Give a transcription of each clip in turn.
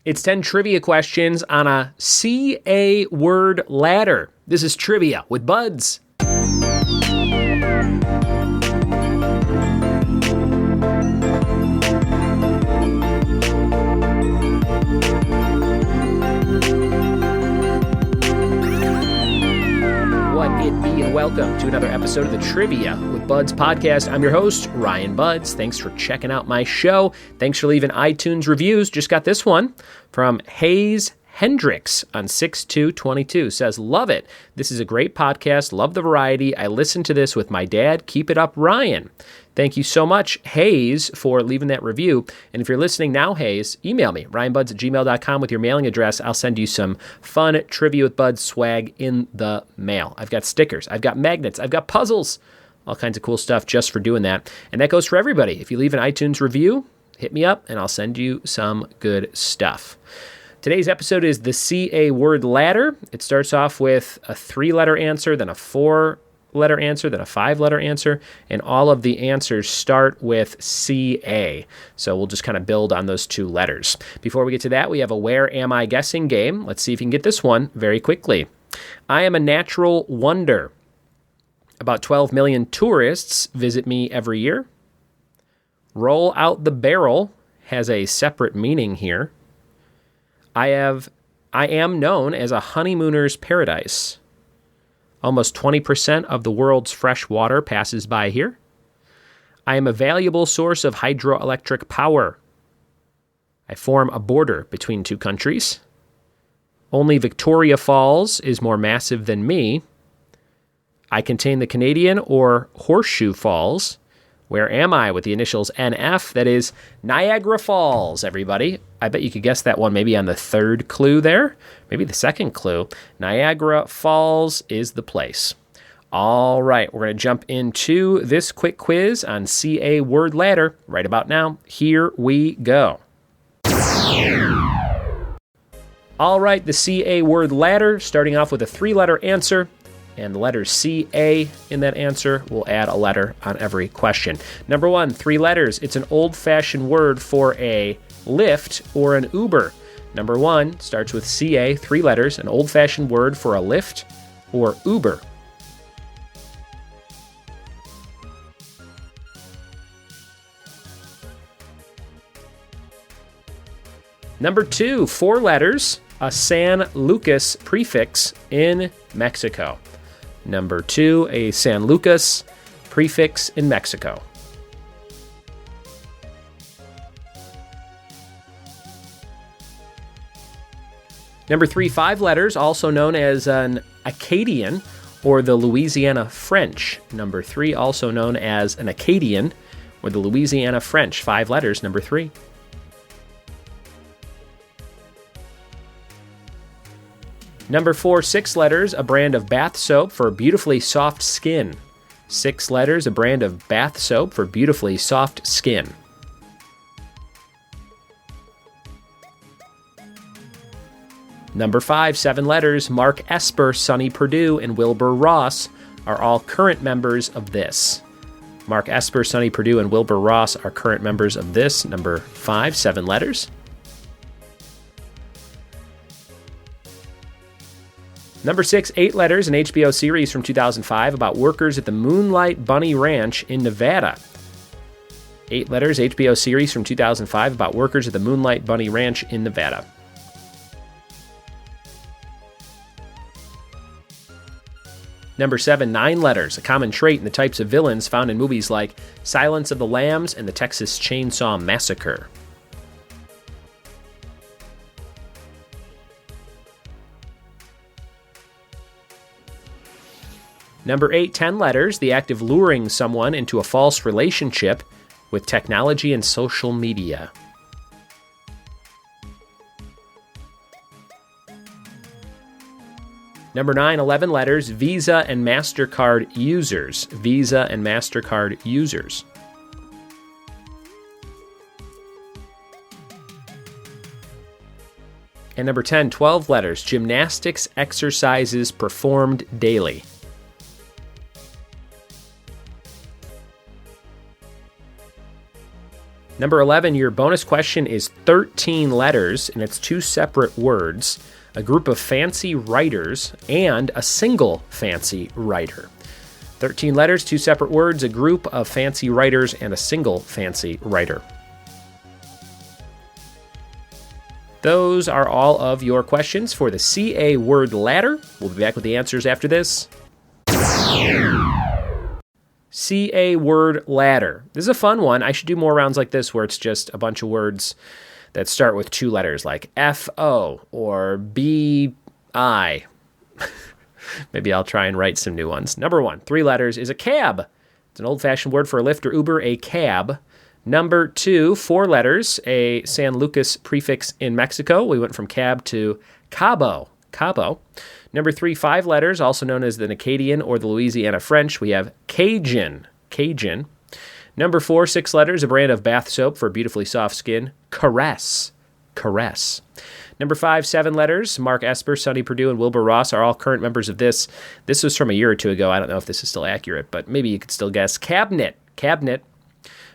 It's 10 trivia questions on a CA word ladder. This is Trivia with Buds. What it be, and welcome to another episode of the Trivia with Buds podcast. I'm your host, Ryan Buds. Thanks for checking out my show. Thanks for leaving iTunes reviews. Just got this one from Hayes Hendricks on 6/2/22. Says, love it. This is a great podcast. Love the variety. I listen to this with my dad. Keep it up, Ryan. Thank you so much, Hayes, for leaving that review. And if you're listening now, Hayes, email me, ryanbuds@gmail.com with your mailing address. I'll send you some fun Trivia with Buds swag in the mail. I've got stickers. I've got magnets. I've got puzzles. All kinds of cool stuff just for doing that. And that goes for everybody. If you leave an iTunes review, hit me up and I'll send you some good stuff. Today's episode is the CA word ladder. It starts off with a 3-letter answer, then a 4-letter answer, then a 5-letter answer, and all of the answers start with CA. So we'll just kind of build on those 2 letters. Before we get to that, we have a Where Am I Guessing game. Let's see if you can get this one very quickly. I am a natural wonder. About 12 million tourists visit me every year. Roll out the barrel has a separate meaning here. I am known as a honeymooner's paradise. Almost 20% of the world's fresh water passes by here. I am a valuable source of hydroelectric power. I form a border between 2 countries. Only Victoria Falls is more massive than me. I contain the Canadian or Horseshoe Falls. Where am I with the initials NF? That is Niagara Falls, everybody. I bet you could guess that one maybe on the 3rd clue there. Maybe the 2nd clue. Niagara Falls is the place. All right, we're going to jump into this quick quiz on CA word ladder right about now. Here we go. All right, the CA word ladder, starting off with a 3-letter answer. And the letter CA in that answer will add a letter on every question. Number 1, 3 letters. It's an old-fashioned word for a Lyft or an Uber. Number 1 starts with CA, 3 letters, an old-fashioned word for a Lyft or Uber. Number 2, 4 letters, a San Lucas prefix in Mexico. Number 2, a San Lucas prefix in Mexico. Number 3, 5 letters, also known as an Acadian or the Louisiana French. Number 3, also known as an Acadian or the Louisiana French. 5 letters, number 3. Number 4, 6 letters, a brand of bath soap for beautifully soft skin. 6 letters, a brand of bath soap for beautifully soft skin. Number 5, 7 letters, Mark Esper, Sonny Perdue, and Wilbur Ross are all current members of this. Mark Esper, Sonny Perdue, and Wilbur Ross are current members of this. Number 5, 7 letters. Number 6, 8 letters, an HBO series from 2005 about workers at the Moonlight Bunny Ranch in Nevada. 8 letters, HBO series from 2005 about workers at the Moonlight Bunny Ranch in Nevada. Number 7, 9 letters, a common trait in the types of villains found in movies like Silence of the Lambs and the Texas Chainsaw Massacre. Number 8, 10 letters, the act of luring someone into a false relationship with technology and social media. Number 9, 11 letters, Visa and MasterCard users. Visa and MasterCard users. And number 10, 12 letters, gymnastics exercises performed daily. Number 11, your bonus question is 13 letters, and it's two separate words, a group of fancy writers, and a single fancy writer. 13 letters, two separate words, a group of fancy writers, and a single fancy writer. Those are all of your questions for the CA word ladder. We'll be back with the answers after this. CA word ladder. This is a fun one. I should do more rounds like this where it's just a bunch of words that start with two letters like F-O or B-I. Maybe I'll try and write some new ones. Number 1, 3 letters, is a cab. It's an old-fashioned word for a Lyft or Uber, a cab. Number 2, 4 letters, a San Lucas prefix in Mexico. We went from cab to Cabo. Cabo. Number 3, 5 letters, also known as the Acadian or the Louisiana French. We have Cajun. Cajun. Number 4, 6 letters, a brand of bath soap for beautifully soft skin. Caress. Caress. Number 5, 7 letters, Mark Esper, Sonny Perdue, and Wilbur Ross are all current members of this. This was from a year or two ago. I don't know if this is still accurate, but maybe you could still guess. Cabinet. Cabinet.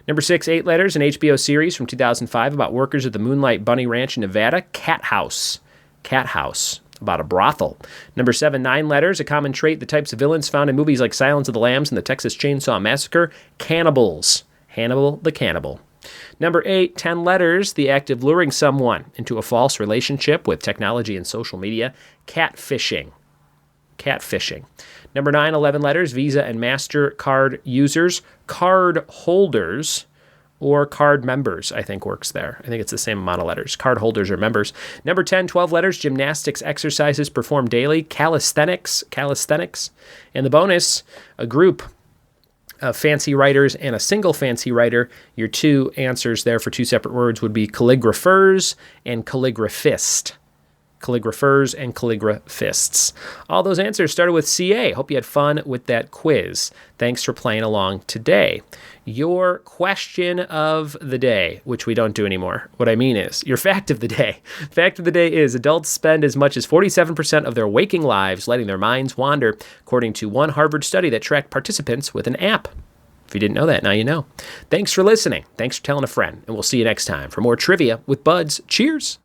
Number 6, 8 letters, an HBO series from 2005 about workers at the Moonlight Bunny Ranch in Nevada. Cat House. Cat House. About a brothel. Number 7, 9 letters, a common trait, the types of villains found in movies like Silence of the Lambs and the Texas Chainsaw Massacre. Cannibals. Hannibal the Cannibal. Number 8, 10 letters, the act of luring someone into a false relationship with technology and social media. Catfishing. Catfishing. Number 9, 11 letters, Visa and MasterCard users. Card holders or card members, I think works there. I think it's the same amount of letters. Card holders or members. Number 10, 12 letters, gymnastics exercises performed daily. Calisthenics. Calisthenics. And the bonus, a group of fancy writers and a single fancy writer. Your two answers there for two separate words would be calligraphers and calligraphist. Calligraphers and calligraphists. All those answers started with CA. Hope you had fun with that quiz. Thanks for playing along today. Your question of the day, which we don't do anymore. What I mean is, your fact of the day. Fact of the day is adults spend as much as 47% of their waking lives letting their minds wander, according to one Harvard study that tracked participants with an app. If you didn't know that, now you know. Thanks for listening. Thanks for telling a friend. And we'll see you next time for more Trivia with Buds. Cheers.